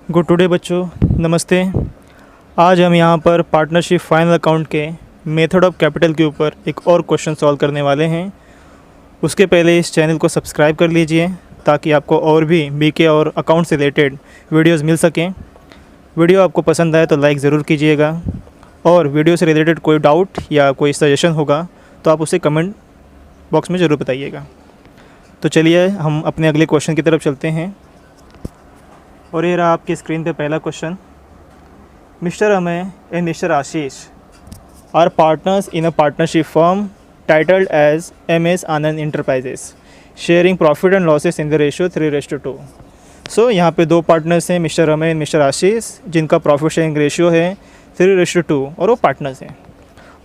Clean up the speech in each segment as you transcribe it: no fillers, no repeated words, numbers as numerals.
Good today बच्चों, नमस्ते। आज हम यहाँ पर पार्टनरशिप फाइनल अकाउंट के मेथड ऑफ कैपिटल के ऊपर एक और क्वेश्चन सॉल्व करने वाले हैं। उसके पहले इस चैनल को सब्सक्राइब कर लीजिए ताकि आपको और भी बीके और अकाउंट से रिलेटेड वीडियोस मिल सकें। वीडियो आपको पसंद आए तो लाइक ज़रूर कीजिएगा और वीडियो से रिलेटेड कोई डाउट या कोई सजेशन होगा तो आप उसे कमेंट बॉक्स में ज़रूर बताइएगा। तो चलिए हम अपने अगले क्वेश्चन की तरफ चलते हैं। और ये रहा आपकी स्क्रीन पे पहला question. Mister Amay and mister Ashish are partners in a partnership firm titled as MS Anand enterprises sharing profit and losses in the ratio 3:2। So यहाँ पे दो पार्टनर्स हैं, mister Amay and mister Ashish, जिनका प्रॉफिट शेयरिंग रेशियो है 3:2 और वो पार्टनर्स हैं।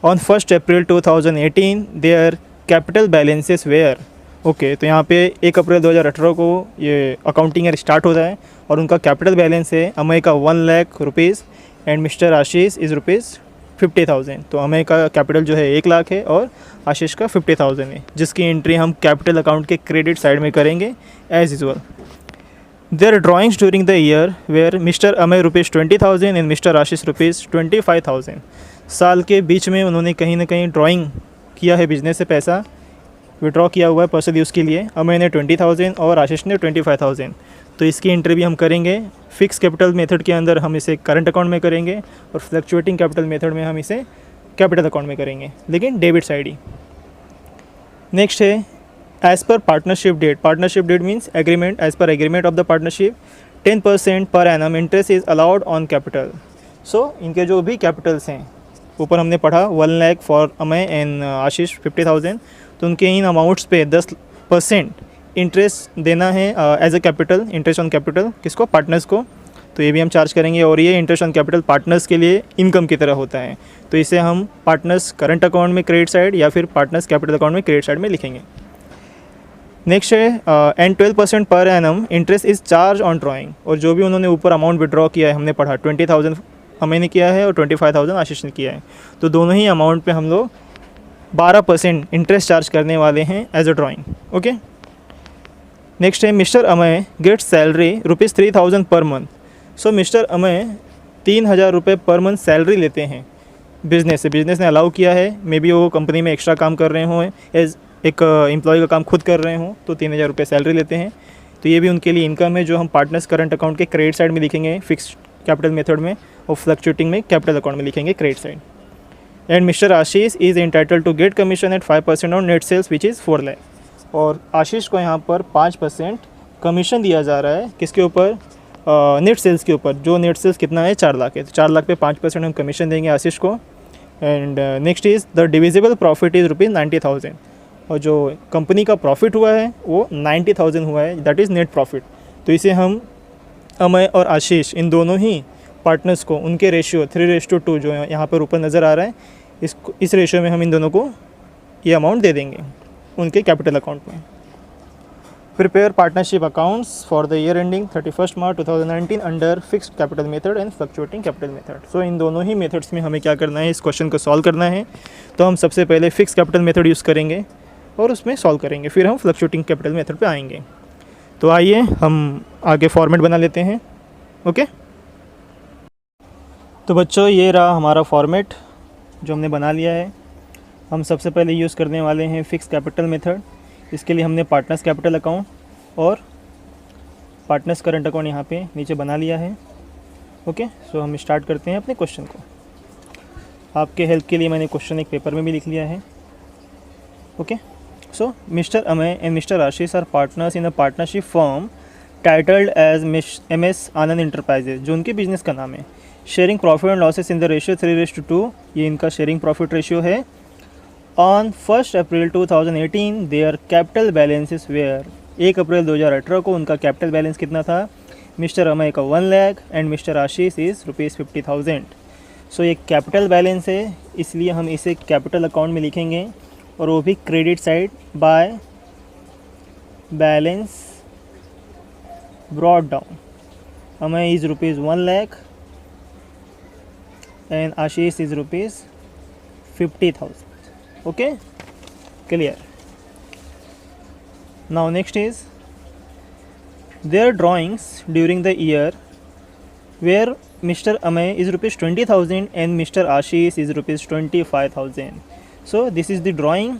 On 1 April 2018 their capital balances were. Okay, तो यहाँ पे 1 अप्रैल 2018 को ये अकाउंटिंग ईयर स्टार्ट होता है और उनका कैपिटल बैलेंस है अमय का 1 lakh rupees and mister Ashish is ₹50,000। तो अमय का कैपिटल जो है 1 लाख है और आशीष का 50,000 है, जिसकी एंट्री हम कैपिटल अकाउंट के क्रेडिट साइड में करेंगे as usual. Their drawings during the year were mister Amay ₹20,000 and mister Ashish ₹25,000। साल के बीच में उन्होंने कहीं ना कहीं ड्राइंग किया है, बिजनेस से पैसा विड्रॉ किया हुआ है पर्सनल यूज़ के लिए। अमय ने 20,000 और आशीष ने 25,000। तो इसकी एंट्री भी हम करेंगे फिक्स कैपिटल मेथड के अंदर, हम इसे करंट अकाउंट में करेंगे और फ्लक्चुएटिंग कैपिटल मेथड में हम इसे कैपिटल अकाउंट में करेंगे, लेकिन डेबिट साइड ही। नेक्स्ट है as per partnership deed. Partnership deed means agreement. As per agreement of the partnership 10% per annum interest is allowed on capital. So इनके जो भी कैपिटल्स हैं, ऊपर हमने पढ़ा 1 लाख फॉर अमय एंड आशीष 50,000, तो उनके इन अमाउंट्स पे 10% इंटरेस्ट देना है as a capital, interest on capital किसको, पार्टनर्स को। तो ये भी हम चार्ज करेंगे और ये इंटरेस्ट ऑन कैपिटल पार्टनर्स के लिए इनकम की तरह होता है। तो इसे हम पार्टनर्स करंट अकाउंट में क्रेडिट साइड या फिर पार्टनर्स कैपिटल अकाउंट में क्रेडिट साइड में लिखेंगे। नेक्स्ट है एंड 12% पर annum interest is charge on drawing. और जो भी उन्होंने ऊपर अमाउंट विड्रॉ किया है, हमने पढ़ा 20,000 हमें ने किया है और 25,000 आशीष ने किया है, तो दोनों ही अमाउंट पे हम लोग 12% इंटरेस्ट चार्ज करने वाले हैं as a drawing. Okay, next है mister Amay get salary ₹3,000 per month. सो मिस्टर अमय 3,000 रुपये पर मंथ सैलरी लेते हैं बिजनेस से। बिजनेस ने अलाउ किया है, मे बी वो कंपनी में एक्स्ट्रा काम कर रहे हों, एज एक एम्प्लॉय का काम खुद कर रहे हों, तो 3,000 रुपये सैलरी लेते हैं। तो ये भी उनके लिए इनकम है जो हम पार्टनर्स करंट अकाउंट के क्रेडिट साइड में लिखेंगे फिक्स कैपिटल मेथड में, और फ्लक्चुएटिंग में कैपिटल अकाउंट में लिखेंगे credit side. And mister Ashish is entitled to get commission at 5% on net sales which is 4 lakh. और आशीष को यहाँ पर 5% कमीशन दिया जा रहा है किसके ऊपर, नेट सेल्स के ऊपर। जो नेट सेल्स कितना है, 4 लाख है, तो 4 लाख पे 5% हम कमीशन देंगे आशीष को। And next is the divisible profit is ₹90,000। और जो कंपनी का प्रॉफिट हुआ है वो 90,000 हुआ है, दैट इज़ नेट प्रॉफिट। तो इसे हम अमय और आशीष इन दोनों ही पार्टनर्स को उनके रेशियो 3:2 जो यहाँ पर ऊपर नज़र आ रहा है, इस रेशियो में हम इन दोनों को ये अमाउंट दे देंगे उनके कैपिटल अकाउंट में। Prepare partnership accounts for the year ending 31 March 2019 under fixed capital method and fluctuating capital method. So इन दोनों ही मेथड्स में हमें क्या करना है, इस क्वेश्चन को सॉल्व करना है। तो हम सबसे पहले फिक्स कैपिटल मेथड यूज़ करेंगे और उसमें सॉल्व करेंगे, फिर हम फ्लक्चुएटिंग कैपिटल मेथड पे आएंगे। तो आइए हम आगे फॉर्मेट बना लेते हैं। ओके, तो बच्चों ये रहा हमारा फॉर्मेट जो हमने बना लिया है। हम सबसे पहले यूज़ करने वाले हैं फिक्स कैपिटल मेथड। इसके लिए हमने पार्टनर्स कैपिटल अकाउंट और पार्टनर्स करंट अकाउंट यहाँ पे नीचे बना लिया है। ओके, सो हम स्टार्ट करते हैं अपने क्वेश्चन को। आपके हेल्प के लिए मैंने क्वेश्चन एक पेपर में भी लिख लिया है। Okay, so mister Amay and mister Ashish are partners in a partnership firm titled as MS Anand enterprises, जो उनके बिजनेस का नाम है। Sharing profit and losses in the ratio 3:2, ये इनका शेयरिंग प्रॉफिट रेशियो है। On 1 April 2018 their capital balances were. 1 April 2018 को उनका कैपिटल बैलेंस कितना था, मिस्टर अमय का 1 lakh and mister Ashish is ₹50,000। सो ये कैपिटल बैलेंस है, इसलिए हम इसे कैपिटल अकाउंट में लिखेंगे और वो भी credit side by balance brought down. Amay is ₹1 lakh and Ashish is ₹50,000. Okay, clear. Now next is their drawings during the year where Mr. Amay is rupees 20,000 and Mr. Ashish is rupees 25,000. So this is the drawing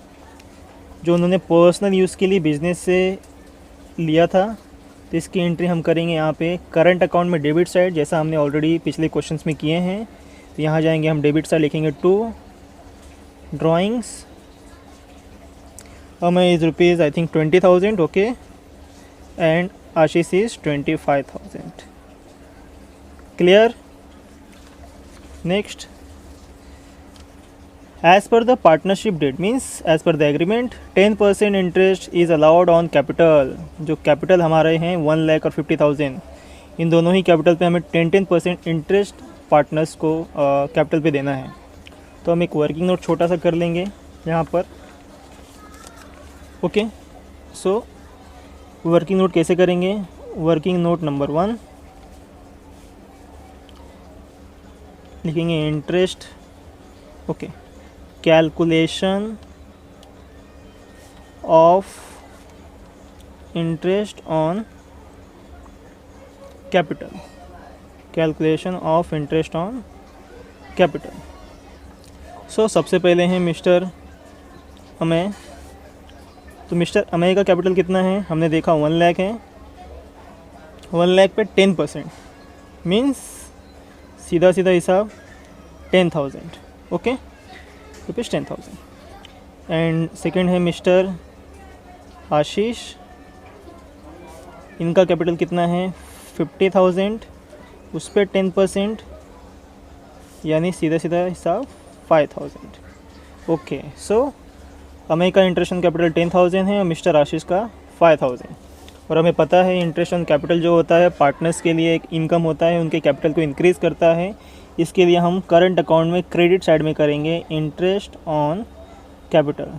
जो उन्होंने personal use के लिए business से लिया था। तो इसकी entry हम करेंगे यहाँ पे करंट अकाउंट में डेबिट साइड, जैसा हमने ऑलरेडी पिछले क्वेश्चंस में किए हैं। तो यहाँ जाएंगे हम डेबिट साइड, लिखेंगे to drawings Amay is rupees I think 20,000, okay, and Ashish is 25,000. Clear? Next, as per the partnership deed, means as per the agreement 10% interest is allowed on capital. जो कैपिटल हमारे हैं 1 लाख और 50,000, इन दोनों ही कैपिटल पे हमें 10% इंटरेस्ट पार्टनर्स को capital पे देना है। तो हम एक वर्किंग नोट छोटा सा कर लेंगे यहाँ पर, ओके। सो वर्किंग नोट कैसे करेंगे? वर्किंग नोट नंबर 1 लिखेंगे interest, okay, calculation of interest on capital, calculation of interest on capital. So सबसे पहले हैं मिस्टर अमय। तो मिस्टर अमय का कैपिटल कितना है? हमने देखा 1 लाख है। 1 लाख पे 10% मीन्स सीधा सीधा हिसाब 10,000, ओके, रुपीज़ 10,000। एंड सेकेंड है मिस्टर आशीष, इनका कैपिटल कितना है? 50,000, उस पर 10% यानी सीधा सीधा हिसाब 5,000, ओके। सो अमय का इंटरेस्ट ऑन कैपिटल 10,000 है और मिस्टर आशीष का 5,000। और हमें पता है इंटरेस्ट ऑन कैपिटल जो होता है पार्टनर्स के लिए एक इनकम होता है, उनके कैपिटल को इंक्रीज़ करता है। इसके लिए हम करंट अकाउंट में क्रेडिट साइड में करेंगे interest on capital.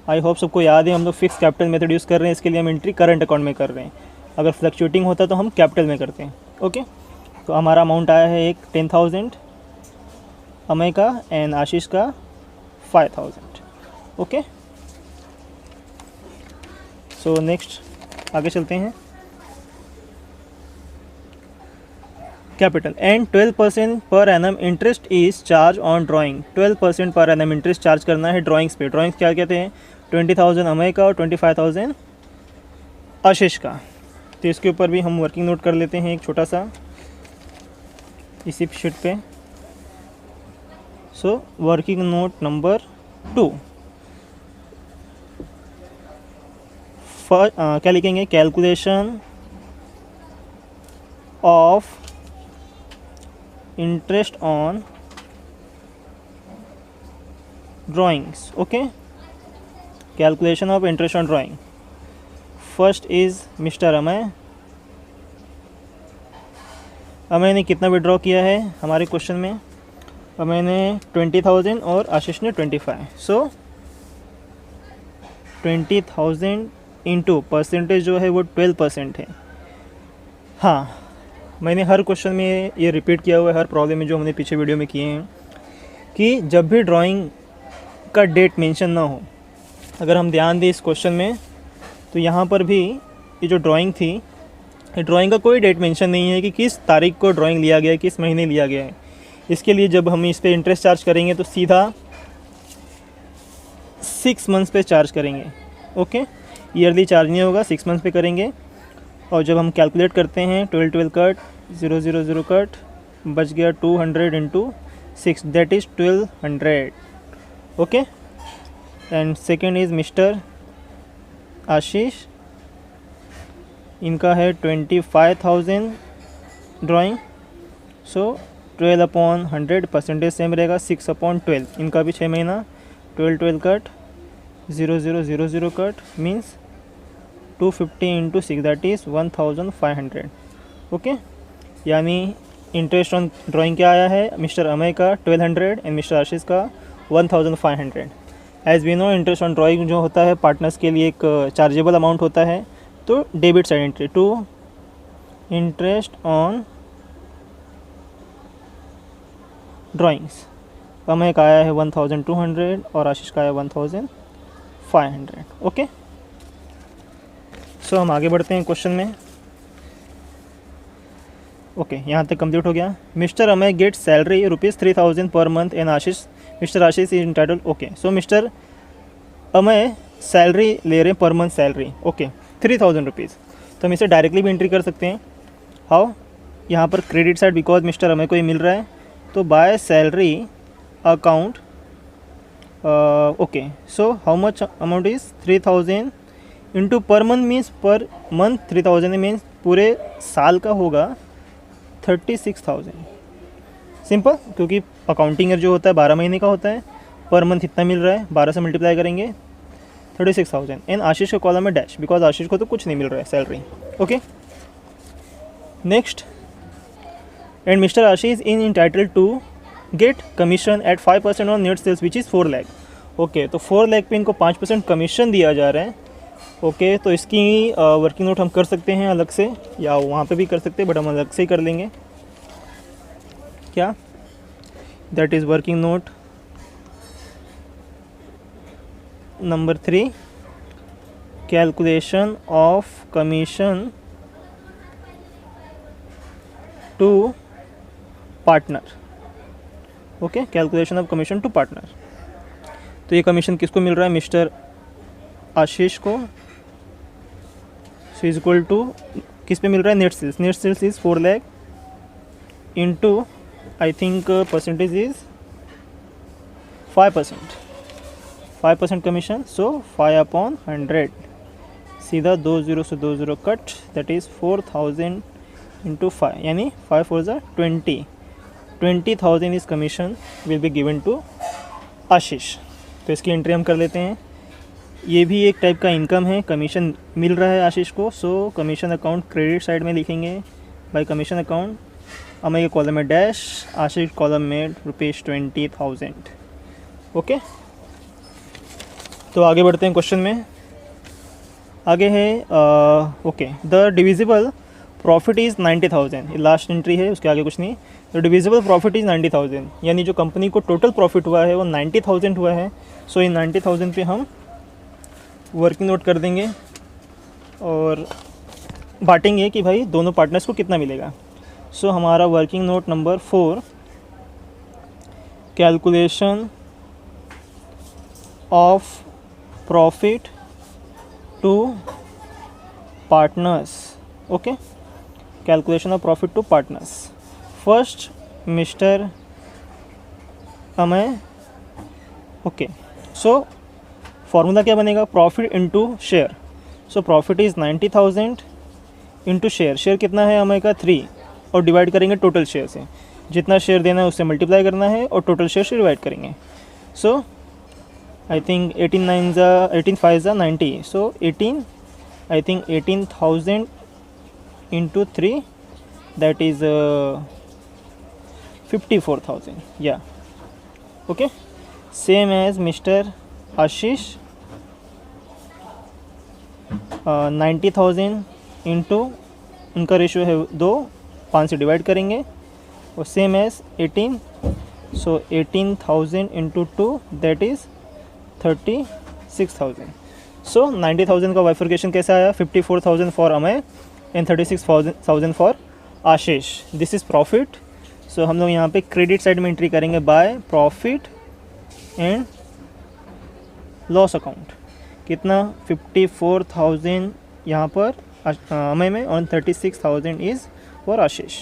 I hope सबको याद है, हम लोग फिक्स कैपिटल मेथड यूज़ कर रहे हैं, इसके लिए हम एंट्री करंट अकाउंट में कर रहे हैं। अगर फ्लक्चुएटिंग होता तो हम कैपिटल में करते हैं, ओके। तो हमारा अमाउंट आया है एक 10,000 अमय का एंड आशीष का 5,000, ओके। सो नेक्स्ट आगे चलते हैं। कैपिटल एंड 12% पर annum interest is charge on drawing. 12% पर एनम इंटरेस्ट चार्ज करना है ड्राइंग्स पे। ड्राइंग्स क्या कहते हैं? 20,000 अमय का और 25,000 आशीष का। तो इसके ऊपर भी हम वर्किंग नोट कर लेते हैं एक छोटा सा इसी शीट पे। सो वर्किंग नोट नंबर 2, क्या लिखेंगे? Calculation of interest on drawings, okay, calculation of interest on drawing. First is mister Amay. Amay ने कितना विड्रॉ किया है हमारे क्वेश्चन में? अमय ने 20,000 और आशीष ने 25। सो 20,000 इंटू परसेंटेज जो है वो 12% है। हाँ, मैंने हर क्वेश्चन में ये रिपीट किया हुआ है, हर प्रॉब्लम में जो हमने पीछे वीडियो में किए हैं, कि जब भी ड्राइंग का डेट मेंशन ना हो, अगर हम ध्यान दें इस क्वेश्चन में तो यहाँ पर भी ये जो ड्राइंग थी, ये ड्राइंग का कोई डेट मेंशन नहीं है कि किस तारीख को ड्राइंग लिया गया है, किस महीने लिया गया है। इसके लिए जब हम इस पर इंटरेस्ट चार्ज करेंगे तो सीधा 6 मंथ्स पे चार्ज करेंगे, ओके। ईयरली चार्ज नहीं होगा, 6 मंथ्स पे करेंगे। और जब हम कैलकुलेट करते हैं 12 कट 0 कट बच गया 200 into 6, that is 1200, okay. And second is mister Ashish, इनका है 25,000 ड्राइंग। सो 12/100 परसेंटेज सेम रहेगा, 6/12। इनका भी 6 महीना, 12 cut 0 cut means 250 into 6, that is 1,500, okay. यानी इंटरेस्ट ऑन ड्राइंग क्या आया है मिस्टर अमय का 1200 एंड मिस्टर आशीष का 1,500। As we know interest on drawing जो होता है पार्टनर्स के लिए एक चार्जेबल अमाउंट होता है। तो debit side entry to interest on drawings, Amay का आया है 1,200 और आशीष का आया 1,500, ओके। सो हम आगे बढ़ते हैं क्वेश्चन में। ओके, यहाँ तक कंप्लीट हो गया। Mister Amay get salary ₹3000 per month and Ashish mister Ashish is entitled. Okay, so mister Amay salary ले रहे हैं per month salary, okay 3000 rupees. तो हम इसे डायरेक्टली भी एंट्री कर सकते हैं। हाउ, यहाँ पर credit side because mister Amay को ये मिल रहा है, तो bye salary account, okay, so how much amount is 3000 into per month means per month 3000 means पूरे साल का होगा 36,000। सिंपल, क्योंकि अकाउंटिंग ईयर जो होता है 12 महीने का होता है, पर मंथ इतना मिल रहा है, 12 से मल्टीप्लाई करेंगे 36,000। एंड आशीष के कॉलम में डैश, बिकॉज आशीष को तो कुछ नहीं मिल रहा है salary. Okay, next, and mister Ashish in entitled to get commission at 5% on net sales which is 4 lakh. Okay, तो 4 लाख पे इनको 5% कमीशन दिया जा रहा है। ओके, तो इसकी वर्किंग नोट हम कर सकते हैं अलग से, या वहाँ पे भी कर सकते हैं, बट हम अलग से ही कर लेंगे। क्या, that is working note number 3, calculation of commission to partner. Okay, calculation of commission to partner. तो ये कमीशन किसको मिल रहा है? मिस्टर आशीष को। सो इज इक्वल टू किस पे मिल रहा है? Net sales. Net sales is 4 lakh into I think percentage is 5%। 5% commission, so 5/100, सीधा 2 0 से 2 0 कट, दैट इज़ 4000 इंटू 5, यानी 5 4 ज़ा 20। 20,000 is commission will be given to Ashish. तो इसकी एंट्री हम कर लेते हैं। ये भी एक टाइप का इनकम है, कमीशन मिल रहा है आशीष को। सो कमीशन अकाउंट क्रेडिट साइड में लिखेंगे बाय कमीशन अकाउंट। अमय के कॉलम में डैश, आशीष कॉलम में ₹20,000। ओके, तो आगे बढ़ते हैं क्वेश्चन में। आगे है okay, the divisible profit is 90,000। ये लास्ट एंट्री है, उसके आगे कुछ नहीं। द डिविजिबल प्रॉफिट इज़ 90,000, यानी जो कंपनी को टोटल प्रॉफिट हुआ है वो 90,000 हुआ है। सो इन 90,000 पे हम वर्किंग नोट कर देंगे और बांटेंगे कि भाई दोनों पार्टनर्स को कितना मिलेगा। सो हमारा working note number 4, calculation of profit to partners. Okay, calculation of profit to partners. First mister Amay. Okay, so formula क्या बनेगा? Profit into share. So profit is 90,000 into share. Share कितना है अमय का? 3, और डिवाइड करेंगे टोटल शेयर से। जितना share देना है उससे मल्टीप्लाई करना है और टोटल शेयर से डिवाइड करेंगे। सो आई थिंक 18 5 ज़ा 90। So 18 I think 18,000 into 3, that is 54,000। या okay, same as Mister Ashish 90,000 into, उनका रेशियो है 2, 5 से डिवाइड करेंगे, और same as 18। So 18,000 into 2, that is 36,000। So 90,000 का बाइफर्केशन कैसे आया? 54,000 for Amay and 36,000 for Ashish. This is profit. So हम लोग यहाँ पे क्रेडिट साइड में एंट्री करेंगे by profit and loss account. कितना? 54,000 यहाँ पर अमय में और 36,000 इज़ फॉर आशीष।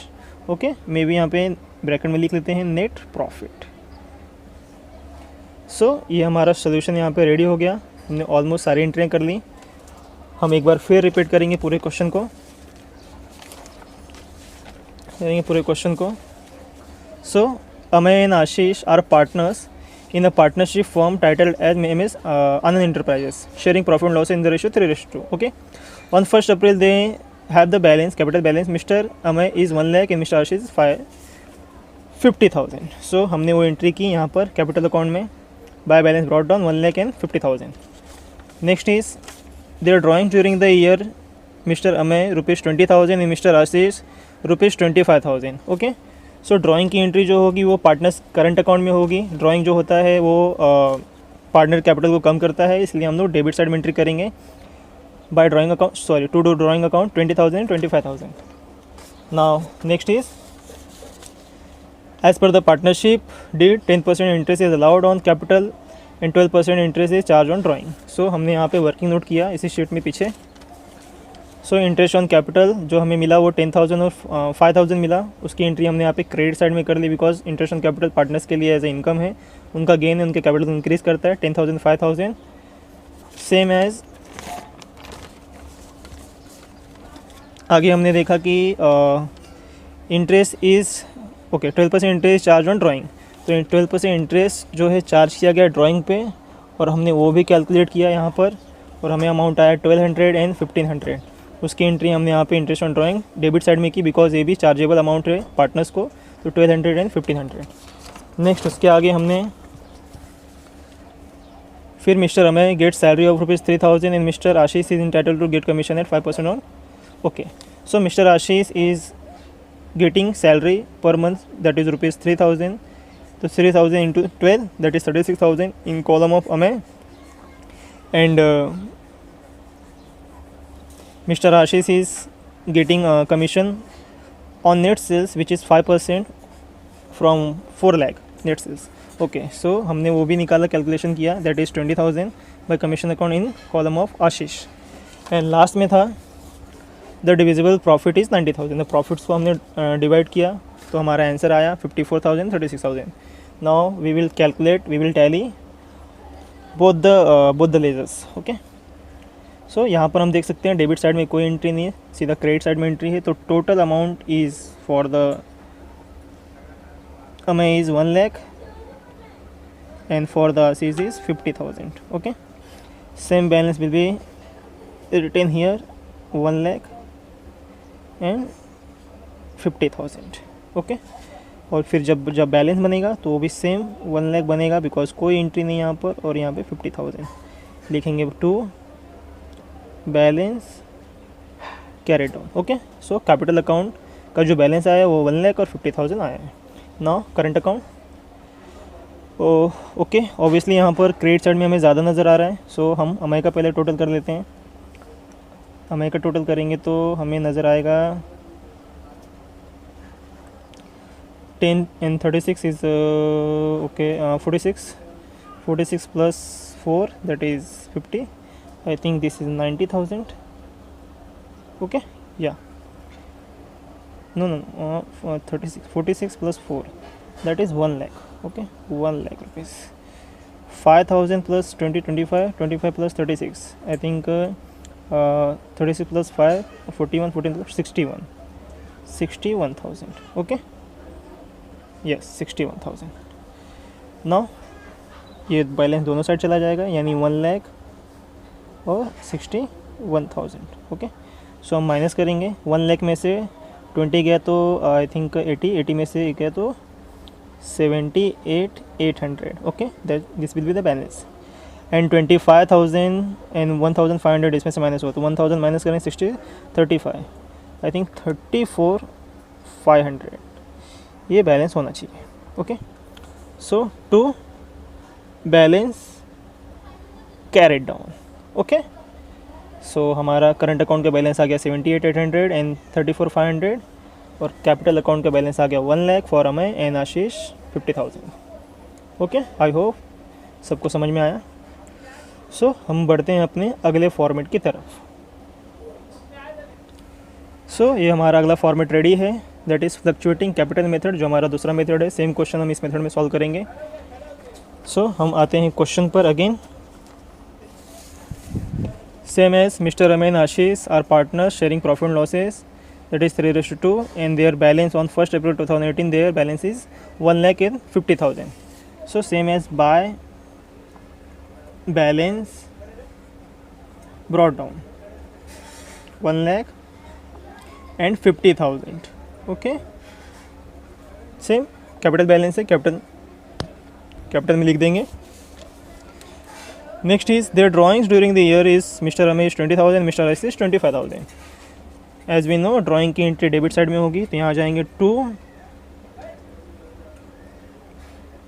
ओके, मे भी यहाँ पे ब्रैकेट में लिख लेते हैं नेट प्रॉफिट। सो ये हमारा सोल्यूशन यहाँ पे रेडी हो गया। हमने ऑलमोस्ट सारी एंट्रियाँ कर ली। हम एक बार फिर रिपीट करेंगे पूरे क्वेश्चन को। So Amay and Ashish are partners in a partnership firm titled as MS Anand Enterprises, sharing profit and loss in the ratio 3:2. Okay, on 1st April they have the balance, capital balance. Mr. Amay is 1 lakh and Mr. Ashish is 50,000. So हमने वो entry की यहाँ पर capital account में, by balance brought down 1 lakh and 50,000. Next is their drawing during the year mister Amay ₹20,000 and mister Ashish ₹25,000. Okay, so drawing की entry जो होगी वो पार्टनर्स करंट अकाउंट में होगी. ड्राइंग जो होता है वो पार्टनर कैपिटल को कम करता है, इसलिए हम लोग डेबिट साइड में एंट्री करेंगे by drawing account, to do drawing account 20,000 25,000. Now next is as per the partnership deed 10% interest is allowed on capital and 12% interest is charge on drawing. So हमने यहाँ पे वर्किंग नोट किया इसी sheet में पीछे। सो interest on capital जो हमें मिला वो 10,000 और 5,000 मिला, उसकी एंट्री हमने यहाँ पे क्रेडिट साइड में कर ली because interest on capital partners के लिए एज ए इनकम है, उनका गेन है, उनके कैपिटल इंक्रीज करता है। 10,000 5,000 सेम एज आगे हमने देखा कि interest is okay 12% interest charge on drawing. तो 12% इंटरेस्ट जो है चार्ज किया गया ड्राइंग पे और हमने वो भी कैलकुलेट किया यहाँ पर और हमें अमाउंट आया 1200 एंड 1500। उसकी एंट्री हमने यहाँ पे interest on drawing debit side में की बिकॉज ये भी चार्जेबल अमाउंट है पार्टनर्स को, तो 1200 एंड 1500। नेक्स्ट उसके आगे हमने फिर mister Amay get salary of ₹3,000 and mister Ashish is entitled to get commission at 5% on. Okay, so mister Ashish is getting salary per month that is ₹3,000, so 3,000 into 12 that is 36,000 in column of Amay, and Mr. Ashish is getting commission on net sales which is 5% from 4 lakh net sales. Okay, so हमने वो भी निकाला, calculation किया, that is 20,000 by commission account in column of Ashish, and last में था the divisible profit is 90,000। The profits को हमने divide किया तो हमारा आंसर आया 54,000 36,000। Now we will calculate, we will tally both the ledgers. Okay, so यहाँ पर हम देख सकते हैं डेबिट साइड में कोई एंट्री नहीं है, सीधा क्रेडिट साइड में एंट्री है। तो total amount is for the Amay is 1 lakh and for the Ashish is 50,000। Okay, same balance will be written here 1 lakh and 50,000। Okay, और फिर जब बैलेंस बनेगा तो वो भी सेम 1 lakh बनेगा बिकॉज कोई एंट्री नहीं यहाँ पर, और यहाँ पे 50,000 लिखेंगे to balance carried on. Okay, so capital account का जो बैलेंस आया वो 1 lakh और 50,000 आया है। Now current account, okay, obviously यहाँ पर क्रेडिट साइड में हमें ज़्यादा नज़र आ रहा है, सो हम अमय का पहले टोटल कर लेते हैं। अमय का टोटल करेंगे तो हमें नज़र आएगा 10 and 36 is okay, 46 plus 4 that is 50. I think this is 90,000. Okay, yeah, no 46 plus 4 that is 1 lakh. Okay, 1 lakh rupees. 5,000 plus 20 25 plus 36, I think 36 plus 5 41 plus 61,000. Okay, yes 61,000। Now ये बैलेंस दोनों side चला जाएगा यानी 1 lakh और 61,000। Okay, सो हम minus करेंगे। 1 lakh में से 20 गया तो आई थिंक 80 में से गया तो 78,800। Okay, that this will be the balance and 25,000 and 1,500 इसमें से माइनस हुआ तो 1,000 माइनस करें 35 आई थिंक 34,500 ये बैलेंस होना चाहिए। Okay, so to balance carried down. Okay, so हमारा करंट अकाउंट का बैलेंस आ गया 78,800 एंड 34,500 और कैपिटल अकाउंट का बैलेंस आ गया 1 lakh for Amay and Ashish 50,000। Okay, I hope सबको समझ में आया। सो हम बढ़ते हैं अपने अगले फॉर्मेट की तरफ। सो ये हमारा अगला फॉर्मेट रेडी है, that is fluctuating capital method, जो हमारा दूसरा मेथड है। सेम क्वेश्चन हम इस मेथड में सॉल्व करेंगे। सो हम आते हैं क्वेश्चन पर again. Same as mister Amay and Ashish are partners sharing profit and losses, that is 3:2 and their balance on 1st April 2018 their balance is 1 lakh and 50,000. So same as by balance brought down 1 lakh and 50,000. Okay, same capital balance है, capital में लिख देंगे। Next is their drawings during the year is mister Amay 20,000, mister Ashish 25,000। As we know drawing की entry debit side में होगी तो यहाँ आ जाएंगे टू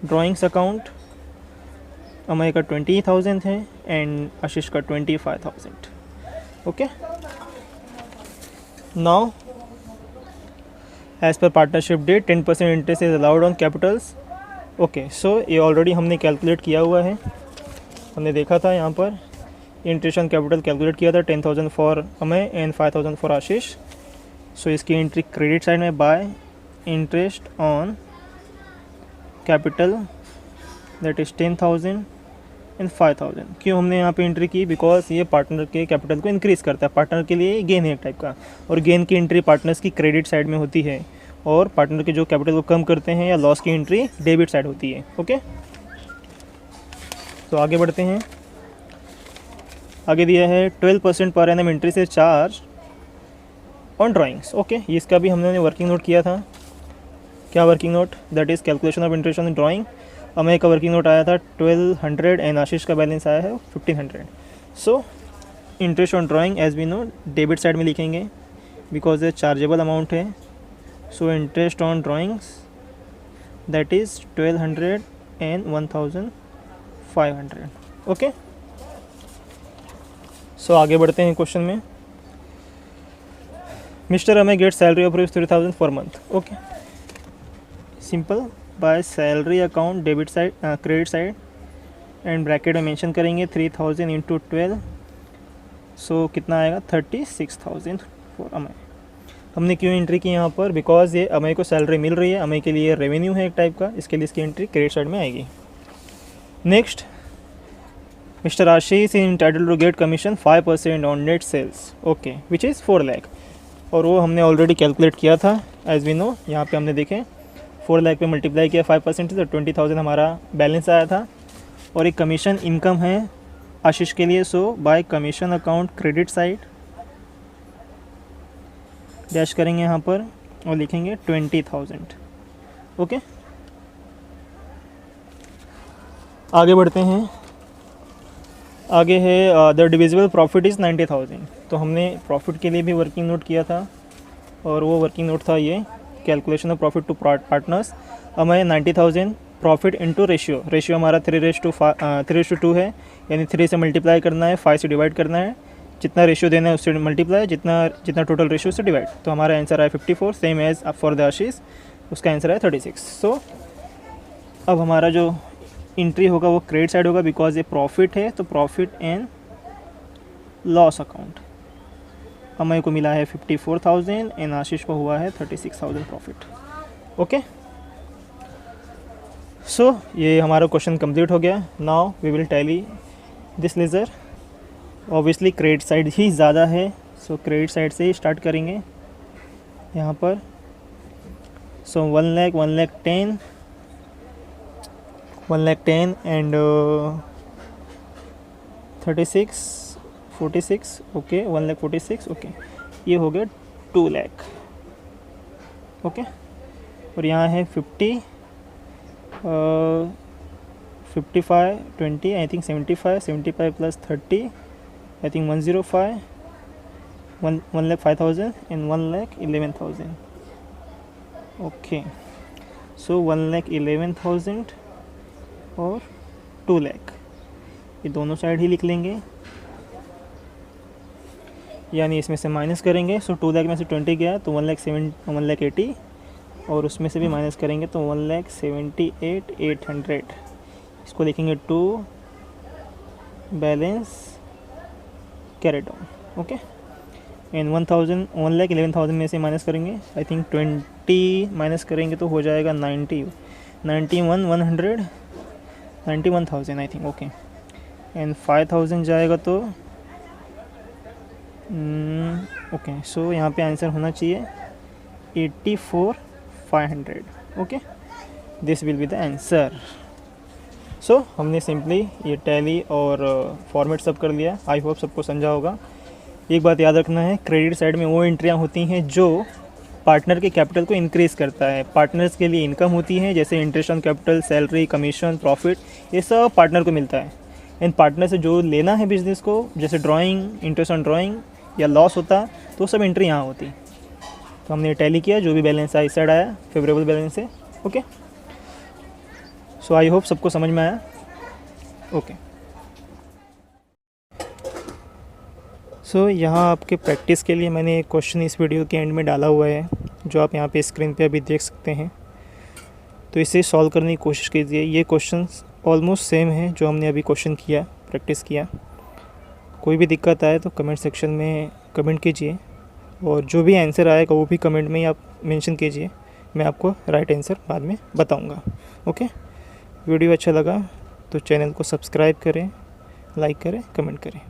ड्राइंग्स अकाउंट। अमय का 20,000 है एंड आशीष का 25,000। Okay, now as per partnership deed 10% interest is allowed on capitals. Okay, so ये ऑलरेडी हमने कैलकुलेट किया हुआ है, हमने देखा था यहाँ पर इंटरेस्ट ऑन कैपिटल कैलकुलेट किया था 10,000 फॉर अमय एंड 5,000 फॉर आशीष। सो इसकी एंट्री क्रेडिट साइड में bye interest on capital that is 10,000 and 5,000। क्यों हमने यहाँ पे एंट्री की? बिकॉज ये पार्टनर के कैपिटल को इंक्रीज़ करता है, पार्टनर के लिए गेन है एक टाइप का, और गेन की एंट्री पार्टनर्स की क्रेडिट साइड में होती है, और पार्टनर के जो कैपिटल को कम करते हैं या लॉस की एंट्री डेबिट साइड होती है। ओके, तो आगे बढ़ते हैं। आगे दिया है 12% पर annum interest is charge on drawings. Okay, इसका भी हमने वर्किंग नोट किया था। क्या working note? That is calculation of interest on drawing. Amay का वर्किंग नोट आया था 1200 एंड आशीष का बैलेंस आया है 1500। So interest on drawing as we know debit side में लिखेंगे बिकॉज ये चार्जेबल अमाउंट है। So interest on drawings that is 1200 and 1500। Okay, so आगे बढ़ते हैं क्वेश्चन में। Mister Amay get salary of rupees 3,000 per month. Okay, simple by salary account debit side credit side and bracket में mention करेंगे 3,000 into 12। सो कितना आएगा? 36,000 for Amay. हमने क्यों एंट्री की यहाँ पर? बिकॉज ये अमय को सैलरी मिल रही है, अमय के लिए रेवेन्यू है एक टाइप का, इसके लिए इसकी एंट्री क्रेडिट साइड में आएगी। Next, mister Ashish is entitled to get commission 5% on net sales. Okay, which is 4 lakh, और वो हमने ऑलरेडी कैलकुलेट किया था एज वी नो। यहाँ पे हमने देखें 4 लाख पे मल्टीप्लाई किया 5% तो 20,000 हमारा बैलेंस आया था, और एक कमीशन इनकम है आशीष के लिए। So by commission account credit side dash करेंगे यहाँ पर और लिखेंगे 20,000। ओके, आगे बढ़ते हैं। आगे है द डिविजिबल प्रॉफिट इज़ 90,000। तो हमने प्रॉफिट के लिए भी वर्किंग नोट किया था, और वो वर्किंग नोट था ये calculation of profit to partners. हमें 90,000 प्रॉफिट इनटू रेशियो, रेशियो हमारा 3:2 है, यानी 3 से मल्टीप्लाई करना है, 5 से डिवाइड करना है, जितना रेशियो देना है उससे मल्टीप्लाई, जितना टोटल रेशियो से डिवाइड। तो हमारा आंसर आया 54, सेम एज फॉर द आशीष, उसका आंसर आया 36। सो अब हमारा जो एंट्री होगा वो क्रेडिट साइड होगा, बिकॉज ये प्रॉफिट है, तो profit and loss account. Amay को मिला है 54,000 एंड आशीष को हुआ है 36,000 प्रॉफिट। ओके, सो ये हमारा क्वेश्चन कंप्लीट हो गया। Now we will tally this ledger. Obviously credit side ही ज़्यादा है, सो क्रेडिट साइड से ही स्टार्ट करेंगे यहाँ पर। सो 1 लाख 1,10,000 एंड 36 46। ओके, 1,46,000। ओके, ये हो गया 2 लाख। ओके, और यहाँ है 50 55 20 I think 75 plus 30 I think 105 1,05,000 and 1,11,000। Okay, so 1,11,000 और 2 लाख, ये दोनों साइड ही लिख लेंगे, यानी इसमें से माइनस करेंगे। सो 2 लाख में से 20 गया तो 1,80,000, और उसमें से भी माइनस करेंगे तो 1,78,800। इसको लिखेंगे 2 balance carry down. Okay, and 1,11,000 में से माइनस करेंगे, आई थिंक 20 माइनस करेंगे तो हो जाएगा 91,000 आई थिंक। ओके, एंड 5,000 जाएगा तो ओके, सो यहाँ पे आंसर होना चाहिए 84,500। Okay, this will be the answer. So हमने सिंपली ये टैली और फॉर्मेट सब कर लिया। आई होप सबको समझा होगा। एक बात याद रखना है, क्रेडिट साइड में वो एंट्रियाँ होती हैं जो पार्टनर के कैपिटल को इंक्रीज़ करता है। पार्टनर्स के लिए इनकम होती है, जैसे interest on capital, salary, commission, profit, ये सब पार्टनर को मिलता है। एंड पार्टनर से जो लेना है बिजनेस को, जैसे ड्राइंग, इंटरेस्ट ऑन ड्राइंग या लॉस होता, तो सब एंट्री यहाँ होती। तो हमने टैली किया, जो भी बैलेंस आया इस साइड आया, फेवरेबल बैलेंस है। ओके, सो आई होप सबको समझ में आया। ओके, सो यहाँ आपके प्रैक्टिस के लिए मैंने एक क्वेश्चन इस वीडियो के एंड में डाला हुआ है, जो आप यहाँ पे स्क्रीन पे अभी देख सकते हैं। तो इसे सॉल्व करने की कोशिश कीजिए। ये क्वेश्चंस ऑलमोस्ट सेम है जो हमने अभी क्वेश्चन किया, प्रैक्टिस किया। कोई भी दिक्कत आए तो कमेंट सेक्शन में कमेंट कीजिए, और जो भी आंसर आएगा वो भी कमेंट में ही आप मेंशन कीजिए। मैं आपको राइट आंसर बाद में बताऊंगा। ओके, वीडियो अच्छा लगा तो चैनल को सब्सक्राइब करें, लाइक करें, कमेंट करें।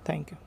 Thank you.